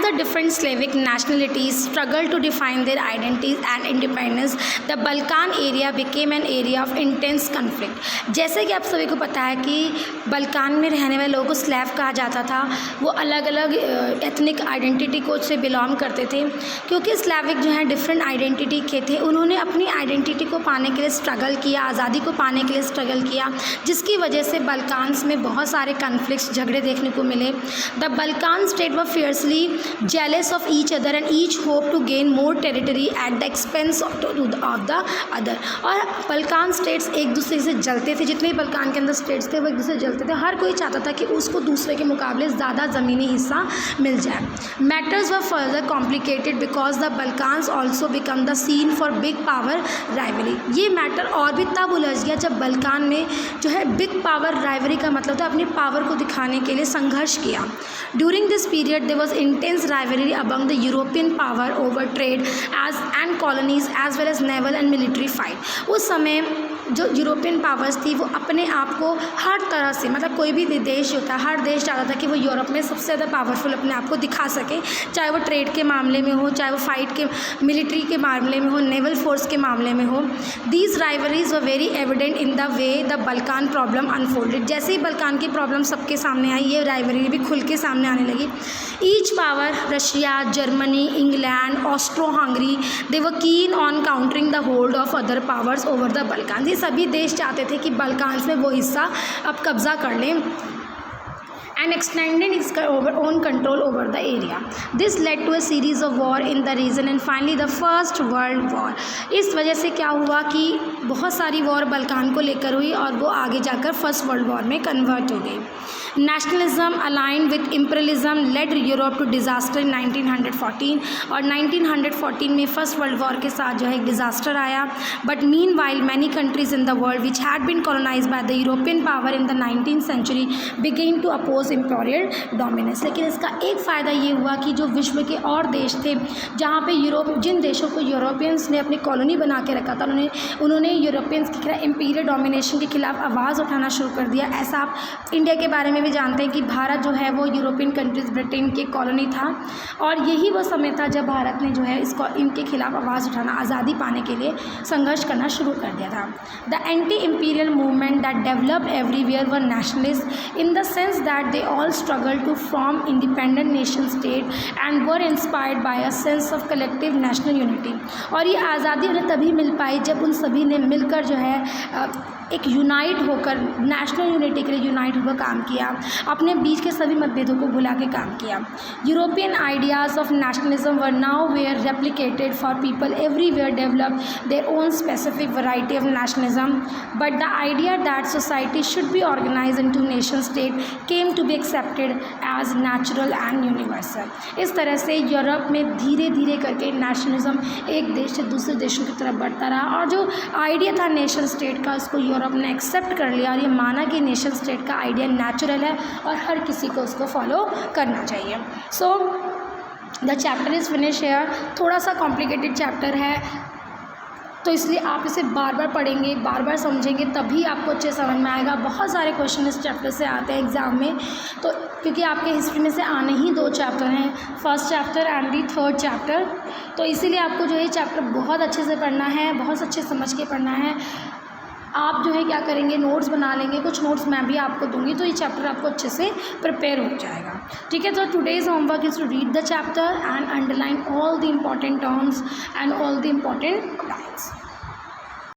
the different Slavic nationalities struggled to define their identities and independence, the Balkan area became an area of intense conflict. जैसे कि आप सभी को पता है कि बल्कान में रहने वाले लोगों को स्लैव कहा जाता था। वो अलग अलग एथनिक आइडेंटिटी को से बिलोंग करते थे। क्योंकि स्लैविक जो है डिफरेंट आइडेंटिटी के थे, उन्होंने अपनी आइडेंटिटी को पाने के लिए स्ट्रगल किया, आज़ादी को पाने के लिए स्ट्रगल किया, जिसकी वजह से बल्कान्स में बहुत सारे कन्फ्लिक्ट्स, झगड़े देखने को मिले। The Balkan state were fiercely jealous of each other and each hope to gain more territory at the expense of the other. और बल्कान स्टेट्स एक दूसरे से जलते थे, जितने बल्कान के अंदर स्टेट्स थे वो एक दूसरे से जलते थे। हर कोई चाहता था कि उसको दूसरे के मुकाबले ज़्यादा ज़मीनी हिस्सा मिल जाए। Matters were further complicated because the Balkans also become the scene for big power rivalry. ये मैटर और भी तब उलझ गया जब बल्कान में जो है बिग पावर राइवरी का मतलब था अपनी पावर को दिखाने के लिए संघर्ष किया। During this period there was intense rivalry among the European power over trade as and colonies as well as naval and military fight. उस समय जो यूरोपियन पावर्स थी वो अपने आप को हर तरह से, मतलब कोई भी देश होता है, हर देश चाहता था कि वो यूरोप में सबसे ज़्यादा पावरफुल अपने आप को दिखा सके, चाहे वो ट्रेड के मामले में हो, चाहे वो फाइट के मिलिट्री के मामले में हो, नेवल फोर्स के मामले में हो। These rivalries were very evident in the way the Balkan problem unfolded. जैसे ही बल्कान की प्रॉब्लम सबके सामने आई, ये राइवरी भी खुल के सामने आने लगी। Each power, Russia, Germany, England, Austro Hungary, they were keen on countering the hold of other powers over the Balkan. सभी देश चाहते थे कि बल्कान्स में वो हिस्सा अब कब्जा कर लें and extended its own control over the area. This led to a series of war in the region and finally the First World War. इस वजह से क्या हुआ कि बहुत सारी वॉर बल्कान को लेकर हुई और वो आगे जाकर फर्स्ट वर्ल्ड वॉर में कन्वर्ट हो गई। Nationalism aligned with imperialism led Europe to disaster in 1914 और 1914 में फर्स्ट वर्ल्ड वॉर के साथ जो है एक डिज़ास्टर आया। But meanwhile many countries in the world which had been colonised by the European power in the 19th century began to oppose imperial dominance. लेकिन इसका एक फ़ायदा ये हुआ कि जो विश्व के और देश थे जहाँ पे जिन देशों को यूरोपियंस ने अपनी कॉलोनी बना के रखा था, उन्होंने यूरोपियंस के खिलाफ इम्पीरियल डोमिनेशन के खिलाफ आवाज़ उठाना शुरू कर दिया। ऐसा आप इंडिया के बारे में भी जानते हैं कि भारत जो है वो यूरोपियन कंट्रीज़ ब्रिटेन की कॉलोनी था और यही वो समय था जब भारत ने जो है इनके खिलाफ आवाज़ उठाना, आज़ादी पाने के लिए संघर्ष करना शुरू कर दिया था। The anti imperial movement that developed everywhere were nationalist in the sense that they all struggled to form independent nation state and were inspired by a sense of collective national unity। और ये आज़ादी उन्हें तभी मिल पाई जब उन सभी ने मिलकर जो है एक यूनाइट होकर नेशनल यूनिटी के लिए यूनाइट होकर काम किया, अपने बीच के सभी मतभेदों को भुला के काम किया। European ideas of nationalism were now where replicated for people everywhere develop their own specific variety of nationalism but the idea that society should be organise into nation state came to be accepted as natural and universal. इस तरह से Europe में धीरे धीरे करके nationalism एक देश से दूसरे देशों की तरफ बढ़ता रहा और जो आइडिया था नेशन स्टेट का उसको यूरोप ने एक्सेप्ट कर लिया और ये माना कि नेशन स्टेट का आइडिया नेचुरल है और हर किसी को उसको फॉलो करना चाहिए। So the chapter is finish here. थोड़ा सा कॉम्प्लिकेटेड चैप्टर है तो इसलिए आप इसे बार बार पढ़ेंगे, बार बार समझेंगे, तभी आपको अच्छे समझ में आएगा। बहुत सारे क्वेश्चन इस चैप्टर से आते हैं एग्ज़ाम में, तो क्योंकि आपके हिस्ट्री में से आने ही 2 चैप्टर हैं, first chapter and the third chapter, तो इसीलिए आपको जो है चैप्टर बहुत अच्छे से पढ़ना है, बहुत अच्छे समझ के पढ़ना है। आप जो है क्या करेंगे, नोट्स बना लेंगे, कुछ नोट्स मैं भी आपको दूंगी तो ये चैप्टर आपको अच्छे से प्रिपेयर हो जाएगा। ठीक है, तो today's homework is to read the chapter and underline all the important terms and all the important lines.